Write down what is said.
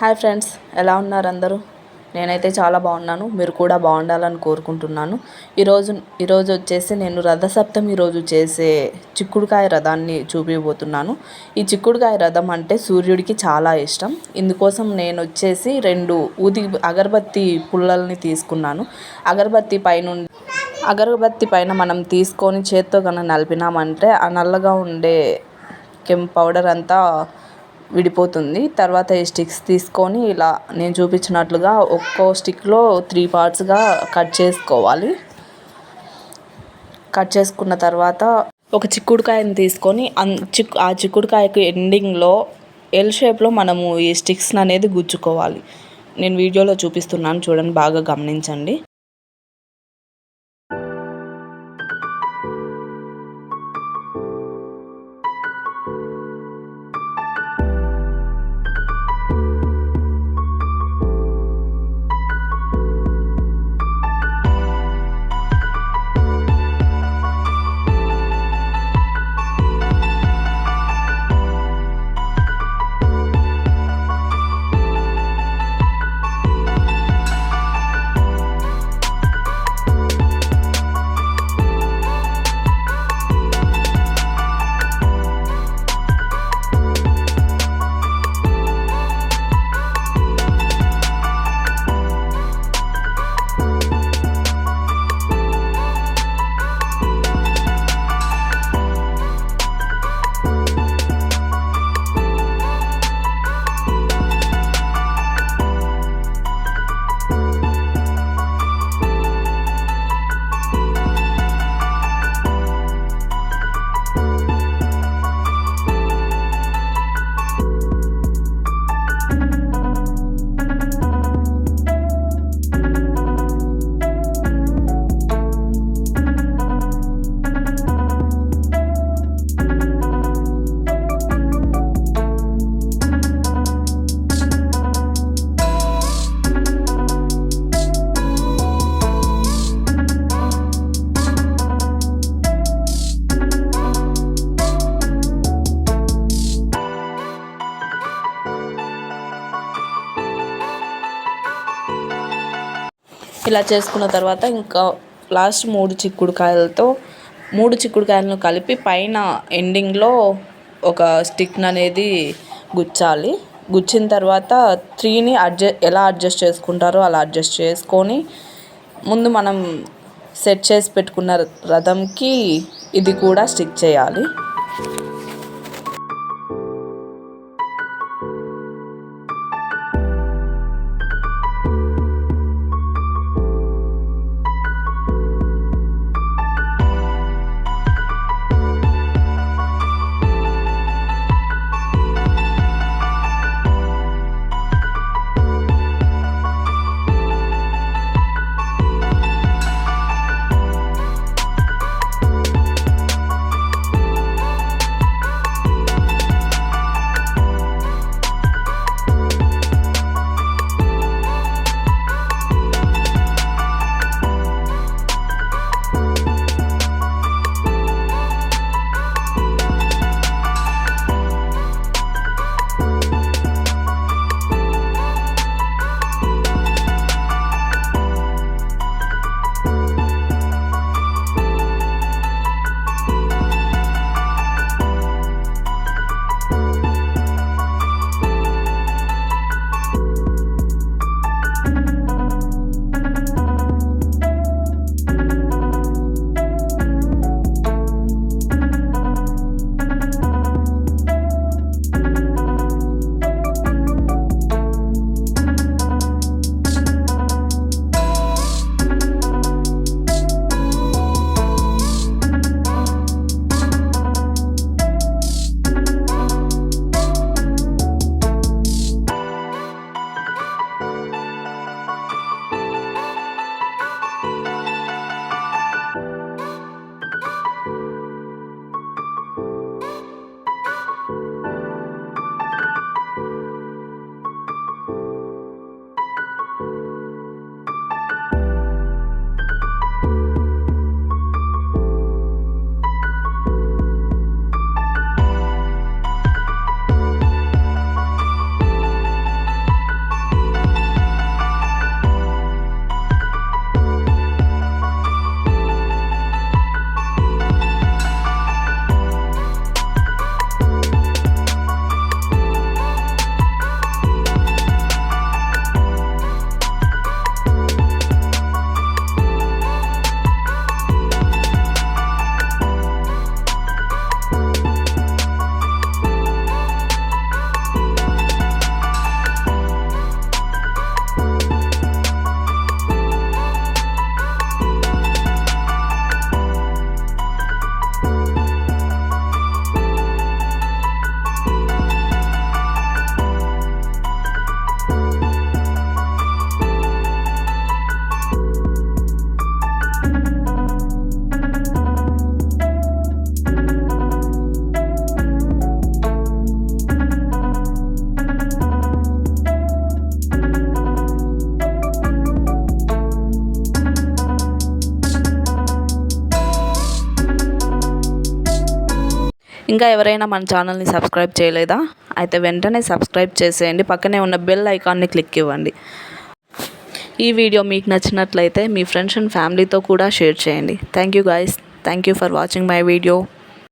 Hi friends, ఎలా ఉన్నారు అందరూ? నేనైతే చాలా బాగున్నాను. మీరు కూడా బాగుండాలని కోరుకుంటున్నాను. ఈరోజు వచ్చేసి నేను రథసప్తమి రోజు చేసే చిక్కుడుకాయ రథాన్ని చూపించబోతున్నాను. ఈ చిక్కుడుకాయ రథం అంటే సూర్యుడికి చాలా ఇష్టం. ఇందుకోసం నేను వచ్చేసి 2 అగరబత్తి పుల్లల్ని తీసుకున్నాను. అగరబత్తి పైన మనం తీసుకొని చేత్తో కనుక నలిపినామంటే ఆ నల్లగా ఉండే కెంపు పౌడర్ అంతా విడిపోతుంది. తర్వాత ఈ స్టిక్స్ తీసుకొని ఇలా నేను చూపించినట్లుగా ఒక్కో స్టిక్లో 3 పార్ట్స్గా కట్ చేసుకోవాలి. కట్ చేసుకున్న తర్వాత ఒక చిక్కుడుకాయని తీసుకొని ఆ చిక్కుడుకాయకు ఎండింగ్లో ఎల్ షేప్లో మనము ఈ స్టిక్స్ అనేది గుచ్చుకోవాలి. నేను వీడియోలో చూపిస్తున్నాను, చూడండి, బాగా గమనించండి. ఇలా చేసుకున్న తర్వాత ఇంకా లాస్ట్ 3 చిక్కుడుకాయలను కలిపి పైన ఎండింగ్లో ఒక స్టిక్ అనేది గుచ్చాలి. గుచ్చిన తర్వాత 3ని ఎలా అడ్జస్ట్ చేసుకుంటారో అలా అడ్జస్ట్ చేసుకొని ముందు మనం సెట్ చేసి పెట్టుకున్న రథంకి ఇది కూడా స్టిక్ చేయాలి. ఇంకా ఎవరైనా మన ఛానల్ని సబ్స్క్రైబ్ చేయలేదా? అయితే వెంటనే సబ్స్క్రైబ్ చేసేయండి. పక్కనే ఉన్న బెల్ ఐకాన్ని క్లిక్ ఇవ్వండి. ఈ వీడియో మీకు నచ్చినట్లయితే మీ ఫ్రెండ్స్ అండ్ ఫ్యామిలీతో కూడా షేర్ చేయండి. Thank you guys. Thank you for watching my video.